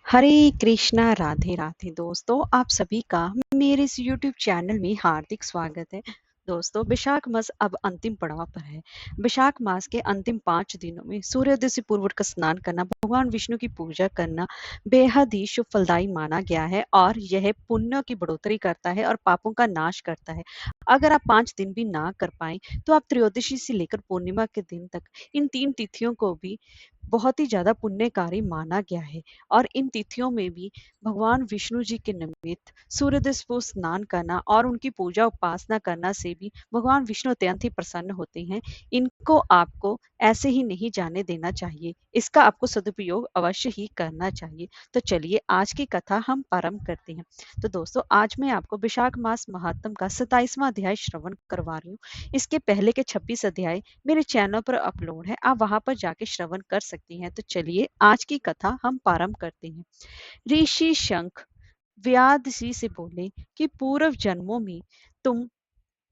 हरे कृष्णा राधे राधे दोस्तों, आप सभी का मेरे इस यूट्यूब चैनल में हार्दिक स्वागत है। दोस्तों, वैशाख मास अब अंतिम पड़ाव पर है। वैशाख मास के अंतिम 5 दिनों में सूर्योदय से पूर्व का स्नान करना, भगवान विष्णु की पूजा करना बेहद ही शुभ फलदायी माना गया है और यह पुण्य की बढ़ोतरी करता है और पापों का नाश करता है। अगर आप 5 दिन भी ना कर पाए तो आप त्रयोदशी से लेकर पूर्णिमा के दिन तक इन 3 तिथियों को भी बहुत ही ज्यादा पुण्यकारी माना गया है। और इन तिथियों में भी भगवान विष्णु जी के निमित्त सूर्योदय को स्नान करना और उनकी पूजा उपासना करना से भी भगवान विष्णु अत्यंत ही प्रसन्न होते हैं। इनको आपको ऐसे ही नहीं जाने देना चाहिए, इसका आपको सदुपयोग अवश्य ही करना चाहिए। तो चलिए आज की कथा हम प्रारंभ करते हैं। तो दोस्तों, आज मैं आपको वैशाख मास महात्म का 27वां अध्याय श्रवण करवा रही हूँ। इसके पहले के 26 अध्याय मेरे चैनल पर अपलोड है, आप वहां पर जाके श्रवण कर सकती हैं। तो चलिए आज की कथा हम प्रारंभ करते हैं। ऋषि शंख व्याधि से बोले कि पूर्व जन्मों में तुम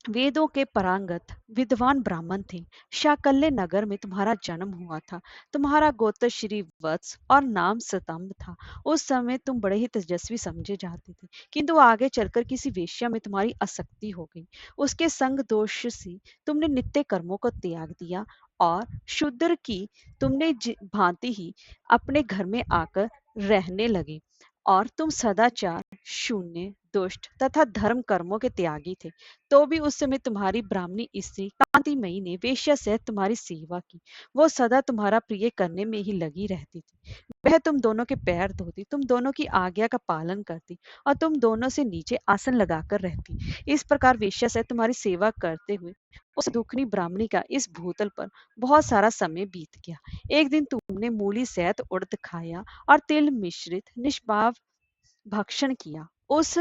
वेदों के पारंगत विद्वान ब्राह्मण थे। शाकल्य नगर में तुम्हारा जन्म हुआ था। तुम्हारा गोत्र श्री वत्स और नाम सतंब था। उस समय तुम बड़े ही तेजस्वी समझे जाते थे, किंतु आगे चलकर किसी वेश्या में तुम्हारी आसक्ति हो गई। उसके संग दोष से तुमने नित्य कर्मों को त्याग दिया और शूद्र की तुमने भांति ही अपने घर में आकर रहने लगे। और तुम सदाचार, शून्य, दुष्ट तथा धर्म कर्मों के त्यागी थे। तो भी उस समय तुम्हारी ब्राह्मणी स्त्री कांतिमयी ने वेश्या सहित तुम्हारी सेवा की। वो सदा तुम्हारा प्रिय करने में ही लगी रहती थी। वह तुम दोनों के पैर धोती, तुम दोनों की आज्ञा का पालन करती और तुम दोनों से नीचे आसन लगाकर रहती। इस प्रकार वेश्या सहित तुम्हारी सेवा करते हुए उस दुखनी ब्राह्मणी का इस भूतल पर बहुत सारा समय बीत गया। एक दिन तुमने मूली सहित उड़द खाया और तिल मिश्रित निष्पाप भक्षण किया। उस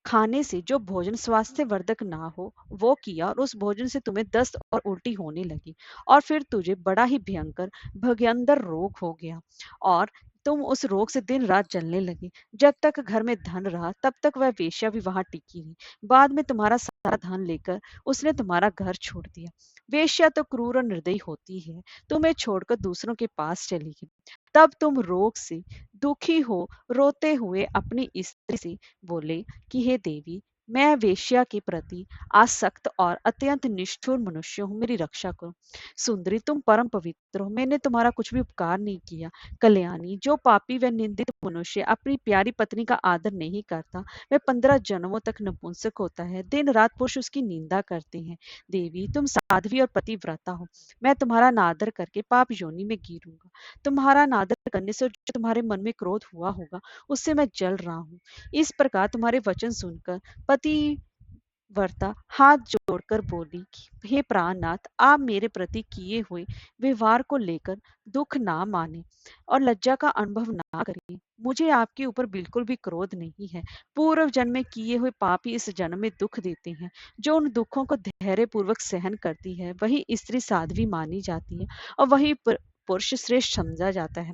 खाने से जो भोजन स्वास्थ्यवर्धक ना हो वो किया और उस भोजन से तुम्हें दस्त और उल्टी होने लगी। और फिर तुझे बड़ा ही भयंकर भगंदर रोग हो गया और तुम उस रोग से दिन रात जलने लगी। जब तक घर में धन रहा तब तक वह वेश्या भी वहां टिकी रही। बाद में तुम्हारा सारा धन लेकर उसने तुम्हारा घर छोड़ दिया। वेश्या तो क्रूर और निर्दयी होती है, तुम्हें छोड़कर दूसरों के पास चली गई। तब तुम रोग से दुखी हो रोते हुए अपनी स्त्री से बोले कि हे देवी, मैं वेश्या के प्रति आसक्त और अत्यंत निष्ठुर मनुष्य हूँ, मेरी रक्षा करो। सुंदरी, तुम परम पवित्र हो, मैंने तुम्हारा कुछ भी उपकार नहीं किया। कल्याणी, जो पापी व निंदित मनुष्य अपनी प्यारी पत्नी का आदर नहीं करता, वह 15 जन्मों तक नपुंसक होता है। दिन रात पुरुष उसकी निंदा करते हैं। देवी, तुम साध्वी और पतिव्रता हो, मैं तुम्हारा नादर करके पाप योनि में गिरूंगा। तुम्हारा नादर करने से जो तुम्हारे मन में क्रोध हुआ होगा उससे मैं जल रहा हूँ। इस प्रकार तुम्हारे वचन सुनकर पतिव्रता हाथ जोड़कर बोली कि हे प्राणनाथ, आप मेरे प्रति किए हुए व्यवहार को लेकर दुख ना माने और लज्जा का अनुभव ना करें। मुझे आपके ऊपर बिल्कुल भी क्रोध नहीं है। पूर्व जन्म में किए हुए पाप ही इस जन्म में दुख देते हैं। जो उन दुखों को धैर्य पूर्वक सहन करती है वही स्त्री साध्वी मानी जाती है और वही पुरुष श्रेष्ठ समझा जाता है।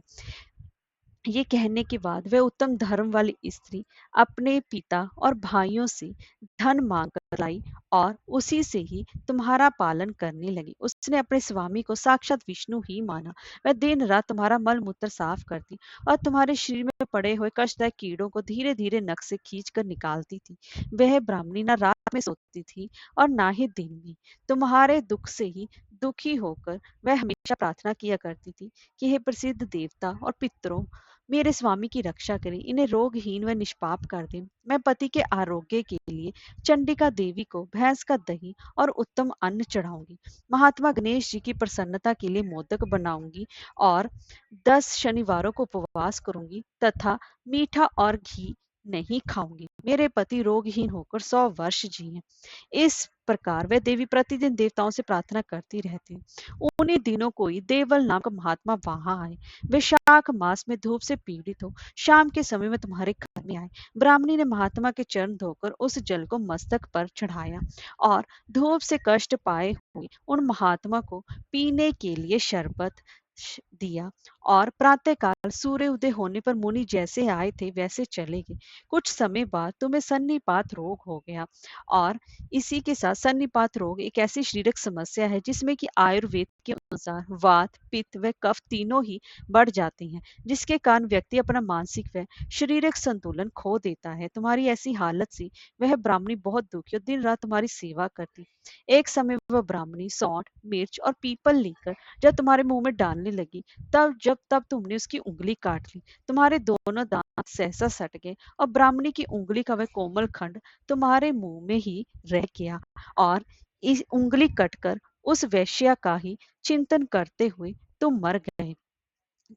ये कहने के बाद वह उत्तम धर्म वाली स्त्री अपने पिता और भाइयों से धन मांग कर लाई और उसी से ही तुम्हारा पालन करने लगी। उसने अपने स्वामी को साक्षात विष्णु ही माना। वह दिन रात तुम्हारा मल मूत्र साफ करती और तुम्हारे शरीर में पड़े हुए कष्टदायक कीड़ों को धीरे धीरे नख से खींच कर निकालती थी। वह ब्राह्मणी ना रात में सोती थी और ना ही दिन में। तुम्हारे दुख से ही दुखी होकर वह हमेशा प्रार्थना किया करती थी कि हे प्रसिद्ध देवता और पितरों, मेरे स्वामी की रक्षा करें, इन्हें रोगहीन व निष्पाप कर दें। मैं पति के आरोग्य के लिए चंडिका देवी को भैंस का दही और उत्तम अन्न चढ़ाऊंगी। महात्मा गणेश जी की प्रसन्नता के लिए मोदक बनाऊंगी और 10 शनिवारों को उपवास करूंगी तथा मीठा और घी नहीं खाऊंगी। मेरे पति रोगहीन होकर 100 वर्ष जिए। इस प्रकार वे देवी प्रतिदिन देवताओं से प्रार्थना करती रहती। उन्हीं दिनों कोई देवल नाम का महात्मा वहां आए। वैशाख मास में धूप से पीड़ित हो शाम के समय में तुम्हारे घर में आए। ब्राह्मणी ने महात्मा के चरण धोकर उस जल को मस्तक पर चढ़ाया और धूप से कष्ट पाए हुए उन महात्मा को पीने के लिए शरबत दिया और प्रातःकाल सूर्य उदय होने पर मुनि जैसे आए थे वैसे चले गए। कुछ समय बाद तुम्हें सन्निपात रोग हो गया और इसी के साथ सन्निपात रोग एक ऐसी शारीरिक समस्या है जिसमें कि आयुर्वेद के अनुसार वात, पित्त व कफ तीनों ही बढ़ जाते हैं, जिसके कारण व्यक्ति अपना मानसिक व शारीरिक संतुलन खो देता है। तुम्हारी ऐसी हालत से वह ब्राह्मणी बहुत दुखी और दिन रात तुम्हारी सेवा करती। एक समय वह ब्राह्मणी सौंठ, मिर्च और पीपल लेकर जब तुम्हारे मुंह में डालने लगी, तब तुमने उसकी उंगली काट ली। तुम्हारे दोनों दांत सहसा सट गए और ब्राह्मणी की उंगली का वह कोमल खंड तुम्हारे मुंह में ही रह गया और इस उंगली कटकर उस वेश्या का ही चिंतन करते हुए तुम मर गए।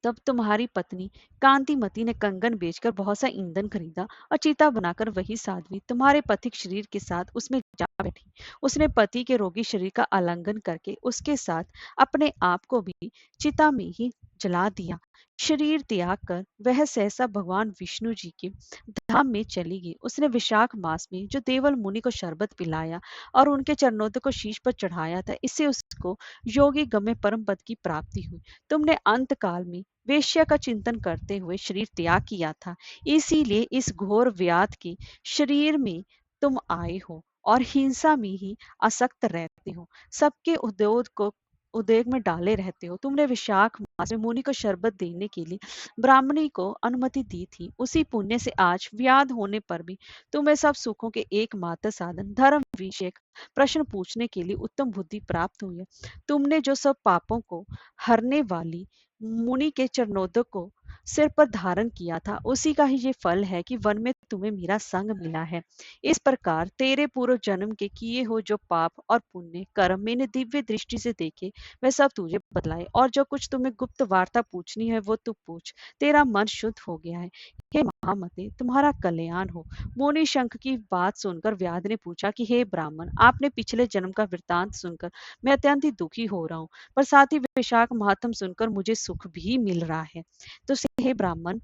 तब तुम्हारी पत्नी कांतिमती ने कंगन बेचकर बहुत सा ईंधन खरीदा और चिता बनाकर वही साध्वी तुम्हारे पथिक शरीर के साथ उसमें जा बैठी। उसने पति के रोगी शरीर का आलिंगन करके उसके साथ अपने आप को भी चिता में ही जला दिया। शरीर त्याग कर वह सहसा भगवान विष्णु जी के धाम में चली गई। उसने विशाख मास में जो देवल मुनि को शरबत पिलाया और उनके चरणों को शीश पर चढ़ाया था, इससे उसको योगी गम्य परम पद की प्राप्ति हुई। तुमने अंत काल में वेश्या का चिंतन करते हुए शरीर त्याग किया था, इसीलिए इस घोर व्याध के शरीर में तुम आए हो और हिंसा में ही आसक्त रहते हो। सबके उद्योग को उद्योग में डाले रहते हो। तुमने विशाख मास में मुनि को शरबत देने के लिए ब्राह्मणी को अनुमति दी थी। उसी पुण्य से आज व्याध होने पर भी तुम्हें सब सुखों के एकमात्र साधन धर्म विषय प्रश्न पूछने के लिए उत्तम बुद्धि प्राप्त हुई है। तुमने जो सब पापों को हरने वाली मुनि के चरणोदक को सिर पर धारण किया था, उसी का ही ये फल है कि वन में तुम्हें मेरा संग मिला है। इस प्रकार तेरे पूर्व जन्म के किए हो जो पाप और पुण्य कर्म मैंने दिव्य दृष्टि से देखे, वह सब तुझे बतलाए और जो कुछ तुम्हें गुप्त वार्ता पूछनी है वो तू पूछ। तेरा मन शुद्ध हो गया है। हे महामते, तुम्हारा कल्याण हो। मुनि शंख की बात सुनकर व्याध ने पूछा कि हे ब्राह्मण, आपने पिछले जन्म का वृत्तांत सुनकर मैं अत्यंत ही दुखी हो रहा हूँ, पर साथ ही वैशाख महात्म सुनकर मुझे सुख भी मिल रहा है। तो हे ब्राह्मण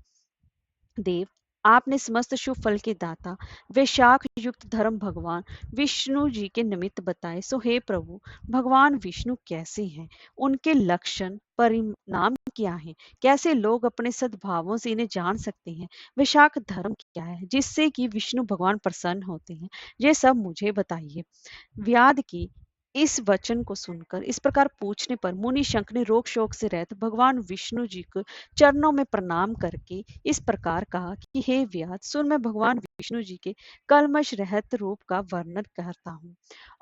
देव, आपने समस्त शुभ फल के दाता वैशाख युक्त धर्म भगवान विष्णु जी के निमित्त बताए, सो हे प्रभु, भगवान विष्णु कैसे हैं, उनके लक्षण परिणाम क्या है, कैसे लोग अपने सद्भावों से इन्हें जान सकते हैं, वैशाख धर्म क्या है जिससे कि विष्णु भगवान प्रसन्न होते हैं, ये सब मुझे बताइए। व्याध की इस वचन को सुनकर इस प्रकार पूछने पर मुनि शंख ने रोग शोक से रहित भगवान विष्णु जी को चरणों में प्रणाम करके इस प्रकार कहा कि हे व्याध, सुन, मैं भगवान विष्णु जी के कल्मश रहित रूप का वर्णन करता हूँ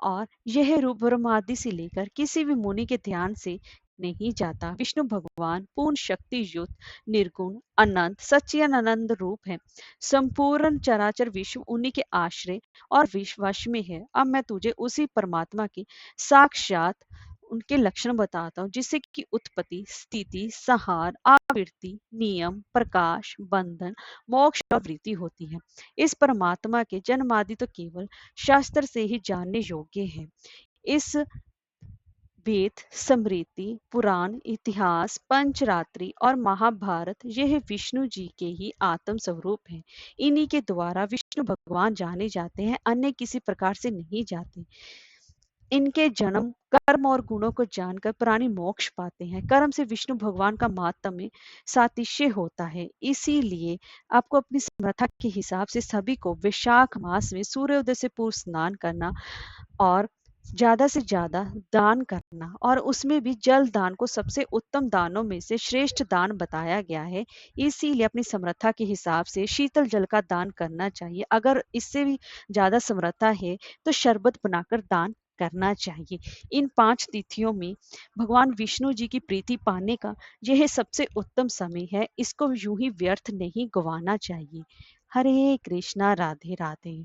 और यह रूप ब्रह्मादि से लेकर किसी भी मुनि के ध्यान से नहीं जाता। विष्णु भगवान पूर्ण शक्ति युक्त निर्गुण अनंत सच्चिदानंद रूप है। संपूर्ण चराचर विश्व उन्हीं के आश्रय और विश्वास में है। अब मैं तुझे उसी परमात्मा की साक्षात उनके लक्षण बताता हूँ, जिससे कि उत्पत्ति, स्थिति, संहार, आवृत्ति, नियम, प्रकाश, बंधन, मोक्ष और वृत्ति होती है। इस परमात्मा के जन्मादि तो केवल शास्त्र से ही जानने योग्य है। इस वेद, स्मृति, पुराण, इतिहास, पंचरात्रि और महाभारत यह विष्णु जी के ही आत्म स्वरूप हैं। इन्हीं के द्वारा विष्णु भगवान जाने जाते हैं, अन्य किसी प्रकार से नहीं जाते। इनके जन्म, कर्म और गुणों को जानकर प्राणी मोक्ष पाते हैं। कर्म से विष्णु भगवान का महात्म्य सातिशय होता है। इसीलिए आपको अपनी समर्था के हिसाब से सभी को वैशाख मास में सूर्योदय से पूर्व स्नान करना और ज्यादा से ज्यादा दान करना, और उसमें भी जल दान को सबसे उत्तम दानों में से श्रेष्ठ दान बताया गया है। इसीलिए अपनी समर्था के हिसाब से शीतल जल का दान करना चाहिए। अगर इससे भी ज्यादा समर्था है तो शरबत बनाकर दान करना चाहिए। इन 5 तिथियों में भगवान विष्णु जी की प्रीति पाने का यह सबसे उत्तम समय है। इसको यूं ही व्यर्थ नहीं गवाना चाहिए। हरे कृष्णा, राधे राधे।